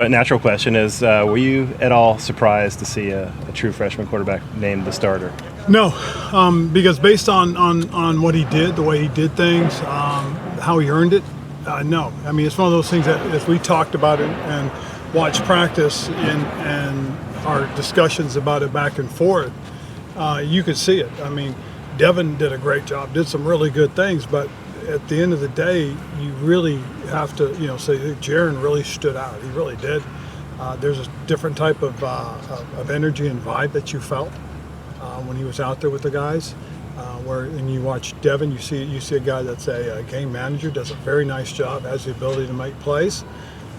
A natural question is, were you at all surprised to see a true freshman quarterback named the starter? No, because based on what he did, the way he did things, how he earned it, no. I mean, it's one of those things that as we talked about it and watched practice and our discussions about it back and forth, you could see it. I mean, Devin did a great job, did some really good things, but at the end of the day, you really have to, say that Jaron really stood out. He really did. There's a different type of energy and vibe that you felt when he was out there with the guys. And you watch Devin, you see a guy that's a game manager, does a very nice job, has the ability to make plays.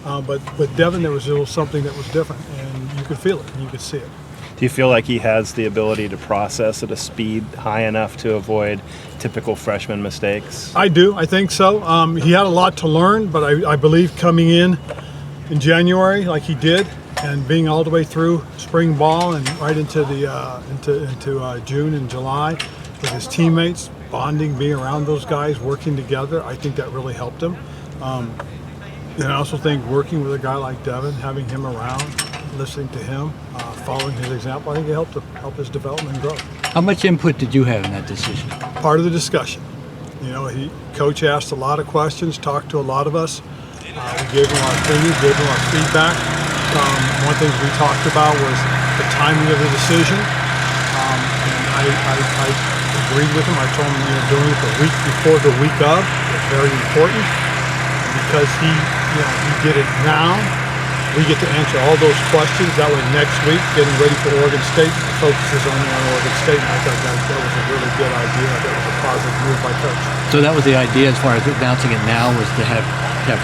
But with Devin, there was a little something that was different, and you could feel it, and you could see it. Do you feel like he has the ability to process at a speed high enough to avoid typical freshman mistakes? I do. I think so. He had a lot to learn, but I believe coming in January like he did, and being all the way through spring ball and right into the into June and July with his teammates, bonding, being around those guys, working together, I think that really helped him. And I also think working with a guy like Devin, having him around, listening to him, following his example, I think it helped his development and growth. How much input did you have in that decision? Part of the discussion. Coach asked a lot of questions, talked to a lot of us. We gave him our opinions, gave him our feedback. One thing we talked about was the timing of the decision. And I agreed with him. I told him, doing it the week before the week of is very important. And because he did it now, we get to answer all those questions. That way next week, getting ready for Oregon State, the focus is only on Oregon State. And I thought that was a really good idea. That was a positive move by Coach. So that was the idea as far as announcing it now, was to have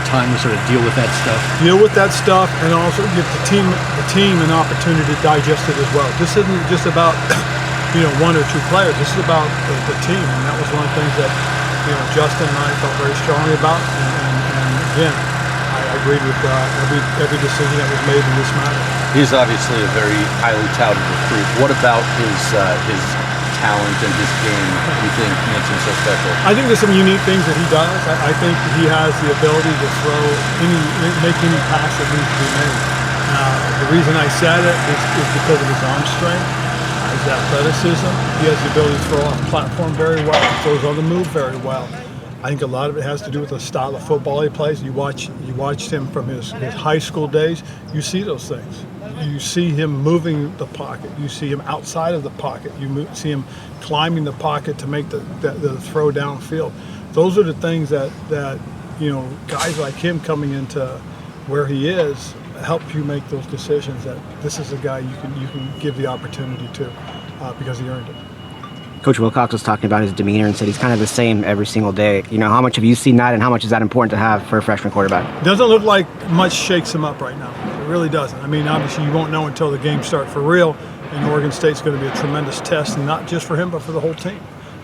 time to sort of deal with that stuff? Deal with that stuff, and also give the team an opportunity to digest it as well. This isn't just about one or two players. This is about the team, and that was one of the things that Justin and I felt very strongly about. And again, I agreed with every decision that was made in this matter. He's obviously a very highly touted recruit. What about his talent and his game you think makes him so special? I think there's some unique things that he does. I think he has the ability to make any pass that needs to be made. The reason I said it is because of his arm strength, his athleticism. He has the ability to throw off platform very well. He throws on the move very well. I think a lot of it has to do with the style of football he plays. You watched him from his high school days. You see those things. You see him moving the pocket. You see him outside of the pocket. You see him climbing the pocket to make the throw downfield. Those are the things that guys like him coming into where he is help you make those decisions. That this is a guy you can give the opportunity to because he earned it. Coach Wilcox was talking about his demeanor and said he's kind of the same every single day. How much have you seen that, and how much is that important to have for a freshman quarterback? Doesn't look like much shakes him up right now. It really doesn't. I mean, obviously you won't know until the games start for real, and Oregon State's going to be a tremendous test, and not just for him, but for the whole team.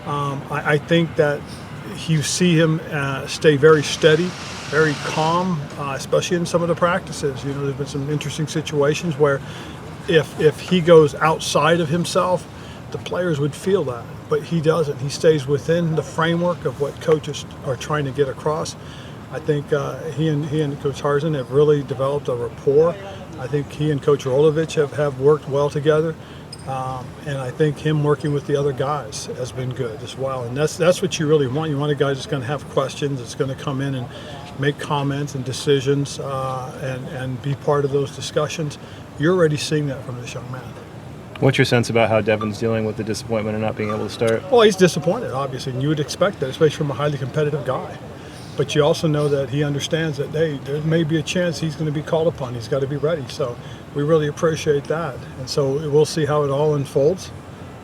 I think that you see him stay very steady, very calm, especially in some of the practices. There's been some interesting situations where if he goes outside of himself, the players would feel that, but he doesn't. He stays within the framework of what coaches are trying to get across. I think he and Coach Harzan have really developed a rapport. I think he and Coach Rolovich have worked well together, and I think him working with the other guys has been good as well. And that's what you really want. You want a guy that's going to have questions, that's going to come in and make comments and decisions, and be part of those discussions. You're already seeing that from this young man. What's your sense about how Devin's dealing with the disappointment of not being able to start? Well, he's disappointed, obviously, and you would expect that, especially from a highly competitive guy. But you also know that he understands that, hey, there may be a chance he's going to be called upon. He's got to be ready. So we really appreciate that. And so we'll see how it all unfolds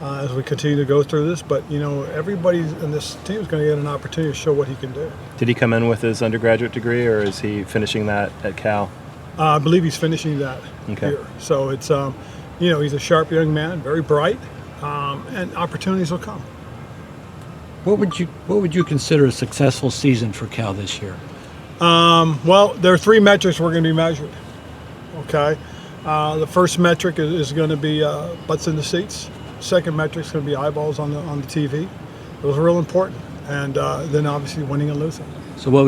as we continue to go through this. But, everybody in this team is going to get an opportunity to show what he can do. Did he come in with his undergraduate degree, or is he finishing that at Cal? I believe he's finishing that here. So it's, he's a sharp young man, very bright, and opportunities will come. What would you consider a successful season for Cal this year? Well, there are three metrics we're going to be measured. Okay, the first metric is going to be butts in the seats. Second metric is going to be eyeballs on the TV. Those are real important, and then obviously winning and losing. So what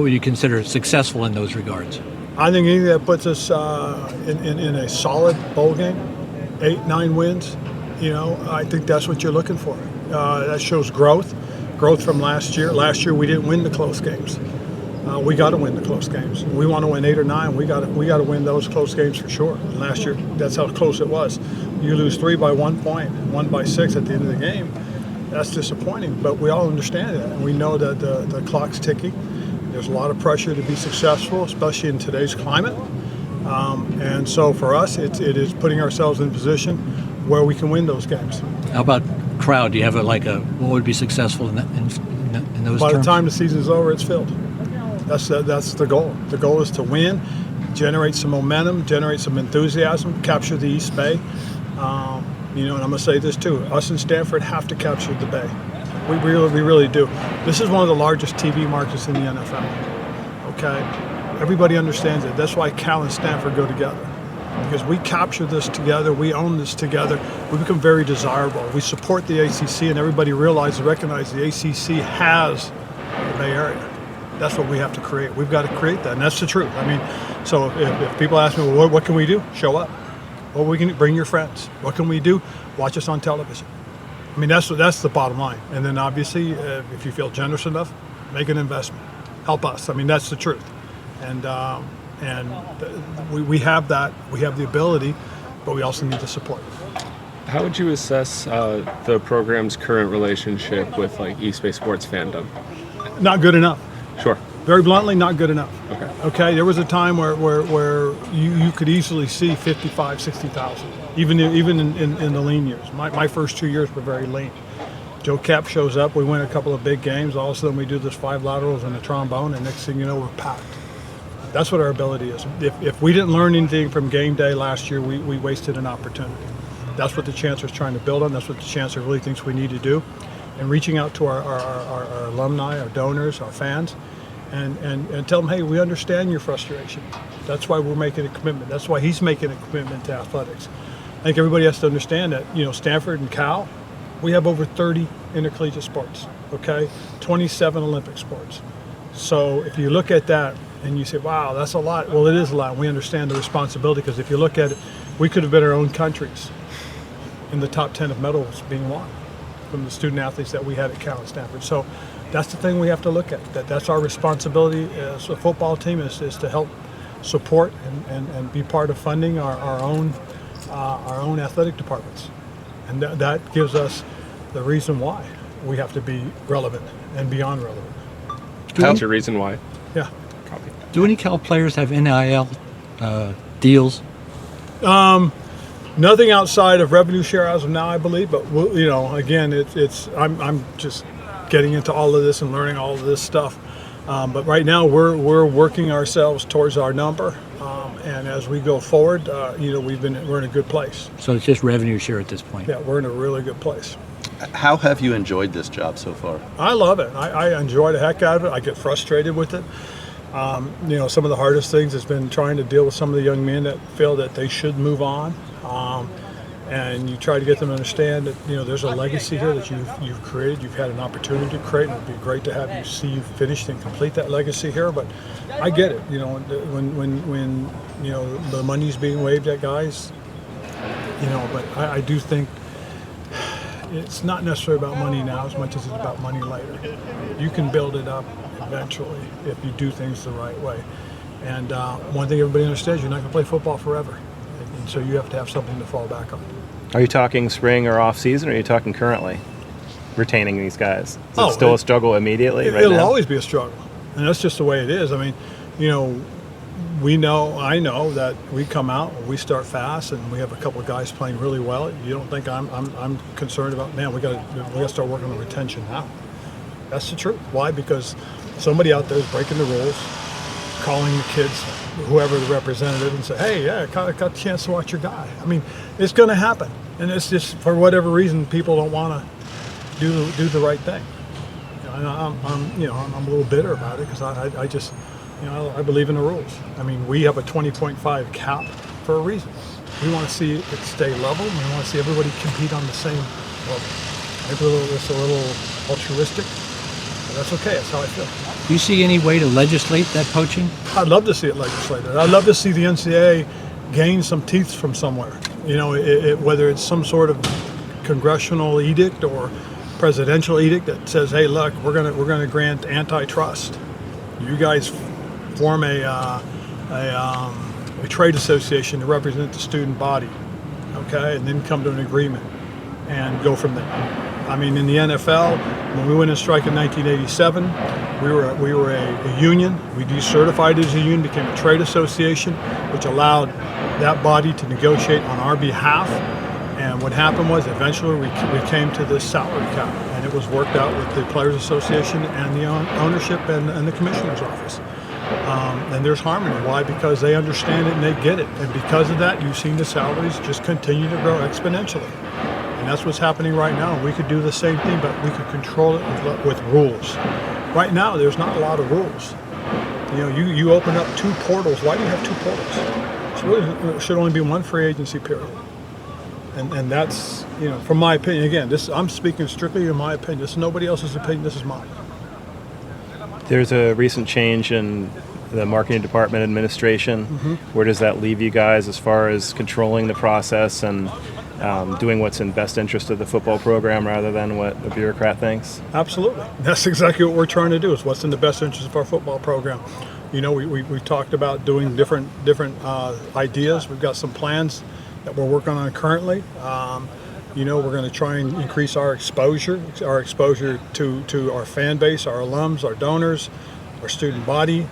would you consider successful in those regards? I think anything that puts us in a solid bowl game, 8-9 wins, I think that's what you're looking for. That shows growth from last year. Last year we didn't win the close games. We got to win the close games. We want to win 8 or 9. We got to win those close games for sure. And last year, that's how close it was. You lose 3 by 1 point, 1 by 6 at the end of the game. That's disappointing. But we all understand it, and we know that the clock's ticking. There's a lot of pressure to be successful, especially in today's climate. And so for us, it is putting ourselves in a position where we can win those games. How about crowd? Do you have what would be successful in those By terms? the time the season's over, it's filled. That's the goal. The goal is to win, generate some momentum, generate some enthusiasm, capture the East Bay. And I'm going to say this too. Us and Stanford have to capture the Bay. We really do. This is one of the largest TV markets in the NFL. Okay? Everybody understands it. That's why Cal and Stanford go together. Because we capture this together, we own this together, we become very desirable. We support the ACC, and everybody realizes, recognize the ACC has the Bay Area. That's what we have to create. We've got to create that, and that's the truth. I mean, so if people ask me, well, what can we do? Show up. Well, we can bring your friends. What can we do? Watch us on television. I mean, that's the bottom line. And then obviously, if you feel generous enough, make an investment. Help us. I mean, that's the truth. And we have that. We have the ability, but we also need the support. How would you assess the program's current relationship with East Bay sports fandom? Not good enough. Sure. Very bluntly, not good enough. Okay. Okay. There was a time where you could easily see 55, 60,000, even in the lean years. My first 2 years were very lean. Joe Cap shows up. We win a couple of big games. All of a sudden, we do this 5 laterals and a trombone, and next thing you know, we're packed. That's what our ability is. If we didn't learn anything from game day last year, we wasted an opportunity. That's what the Chancellor's trying to build on. That's what the Chancellor really thinks we need to do. And reaching out to our alumni, our donors, our fans, and tell them, hey, we understand your frustration. That's why we're making a commitment. That's why he's making a commitment to athletics. I think everybody has to understand that, Stanford and Cal, we have over 30 intercollegiate sports, okay? 27 Olympic sports. So if you look at that and you say, wow, that's a lot. Well, it is a lot. We understand the responsibility, because if you look at it, we could have been our own countries in the top 10 of medals being won from the student athletes that we had at Cal and Stanford. So that's the thing we have to look at. That's our responsibility as a football team is to help support and be part of funding our own athletic departments. And that gives us the reason why we have to be relevant and beyond relevant. That's your reason why? Yeah. Copy. Do any Cal players have NIL deals? Nothing outside of revenue share as of now, I believe. But again, I'm just getting into all of this and learning all of this stuff. But right now, we're working ourselves towards our number, and as we go forward, we're in a good place. So it's just revenue share at this point. Yeah, we're in a really good place. How have you enjoyed this job so far? I love it. I enjoy the heck out of it. I get frustrated with it. Some of the hardest things has been trying to deal with some of the young men that feel that they should move on. And you try to get them to understand that there's a legacy here that you've created. You've had an opportunity to create, and it'd be great to have you see you finished and complete that legacy here. But I get it. When the money's being waved at guys, But I do think it's not necessarily about money now as much as it's about money later. You can build it up eventually if you do things the right way. And one thing everybody understands, you're not going to play football forever. And so you have to have something to fall back on. Are you talking spring or off season, or are you talking currently? Retaining these guys? Is it still a struggle immediately It'll now? always be a struggle. And that's just the way it is. I mean, I know that we come out, we start fast, and we have a couple of guys playing really well. You don't think I'm concerned about, man, we got to start working on retention now. That's the truth. Why? Because somebody out there is breaking the rules, calling the kids, whoever the representative, and say, hey, yeah, I got a chance to watch your guy. I mean, it's going to happen. And it's just, for whatever reason, people don't want to do the right thing. And I'm a little bitter about it because I just, I believe in the rules. I mean, we have a 20.5 cap for a reason. We want to see it stay level. And we want to see everybody compete on the same level. Maybe it's a little altruistic, but That's okay. That's how I feel. Do you see any way to legislate that poaching? I'd love to see it legislated. I'd love to see the NCAA gain some teeth from somewhere. You know, whether it's some sort of congressional edict or presidential edict that says, "Hey, look, we're gonna grant antitrust. You guys form a trade association to represent the student body, okay, and then come to an agreement and go from there." I mean, in the NFL, when we went in strike in 1987, we were a union. We decertified as a union, became a trade association, which allowed that body to negotiate on our behalf. And what happened was eventually we came to this salary cap, and it was worked out with the Players Association and the ownership and the commissioner's office. And there's harmony. Why? Because they understand it and they get it. And because of that, you've seen the salaries just continue to grow exponentially. And that's what's happening right now. We could do the same thing, but we could control it with rules. Right now, there's not a lot of rules. You know, you open up 2 portals. Why do you have 2 portals? It should only be 1 free agency period. And that's, you know, from my opinion. Again, I'm speaking strictly in my opinion. This is nobody else's opinion. This is mine. There's a recent change in the marketing department administration. Where does that leave you guys as far as controlling the process and doing what's in best interest of the football program rather than what a bureaucrat thinks? Absolutely. That's exactly what we're trying to do, is what's in the best interest of our football program. You know, we talked about doing different ideas. We've got some plans that we're working on currently. You know, we're going to try and increase our exposure to our fan base, our alums, our donors, our student body.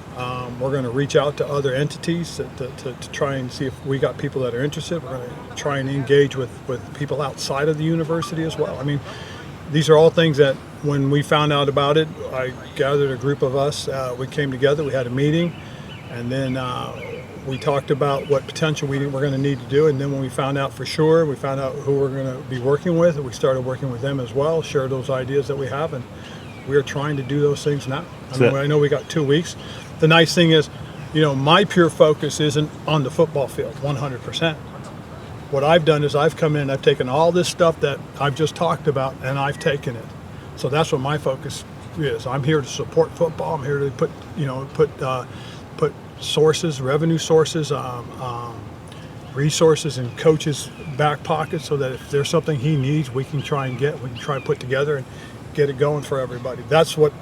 We're going to reach out to other entities to try and see if we got people that are interested. We're going to try and engage with people outside of the university as well. I mean, these are all things that when we found out about it, I gathered a group of us. We came together, we had a meeting, and then we talked about what potential we're going to need to do. And then when we found out for sure, we found out who we're going to be working with, and we started working with them as well, share those ideas that we have, and we are trying to do those things now. I know we got 2 weeks. The nice thing is, you know, my pure focus isn't on the football field 100%. What I've done is I've come in, I've taken all this stuff that I've just talked about, and I've taken it. So that's what my focus is. I'm here to support football. I'm here to put sources, revenue sources, resources in coaches' back pockets, so that if there's something he needs, we can try and put together and get it going for everybody. That's what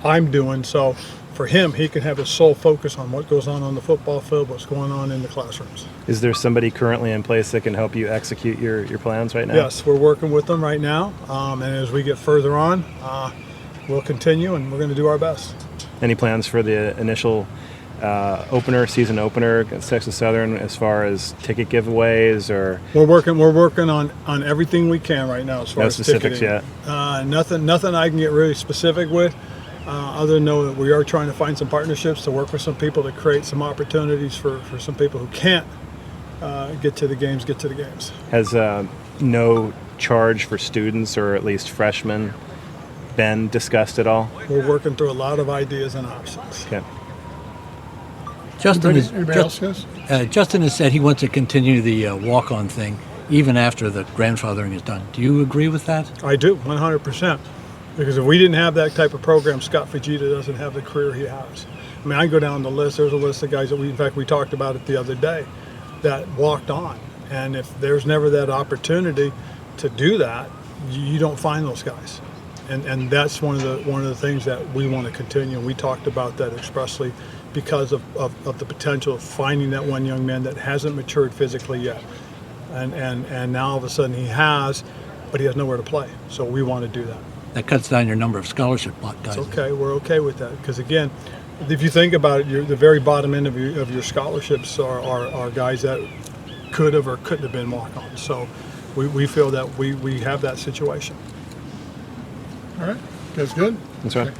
I'm doing. So for him, he can have his sole focus on what goes on the football field, what's going on in the classrooms. Is there somebody currently in place that can help you execute your plans right now? Yes, we're working with them right now. And as we get further on, we'll continue, and we're going to do our best. Any plans for the initial season opener against Texas Southern as far as ticket giveways, or? We're working on everything we can right now as far as specifics ticketing. yet? Nothing I can get really specific with, other than know that we are trying to find some partnerships to work with some people to create some opportunities for some people who can't get to the games. Has no charge for students, or at least freshmen, been discussed at all? We're working through a lot of ideas and options. Okay. Justin Justin has said he wants to continue the walk-on thing even after the grandfathering is done. Do you agree with that? I do, 100%. Because if we didn't have that type of program, Scott Fujita doesn't have the career he has. I mean, I go down the list. There's a list of guys that we talked about it the other day that walked on. And if there's never that opportunity to do that, you don't find those guys. And that's one of the things that we want to continue. We talked about that expressly because of the potential of finding that one young man that hasn't matured physically yet. And now all of a sudden he has, but he has nowhere to play. So we want to do that. That cuts down your number of scholarship guys. It's okay. We're okay with that. Because again, if you think about it, the very bottom end of your scholarships are guys that could have or couldn't have been walk-ons. So we feel that we have that situation. All right. That's good. That's right.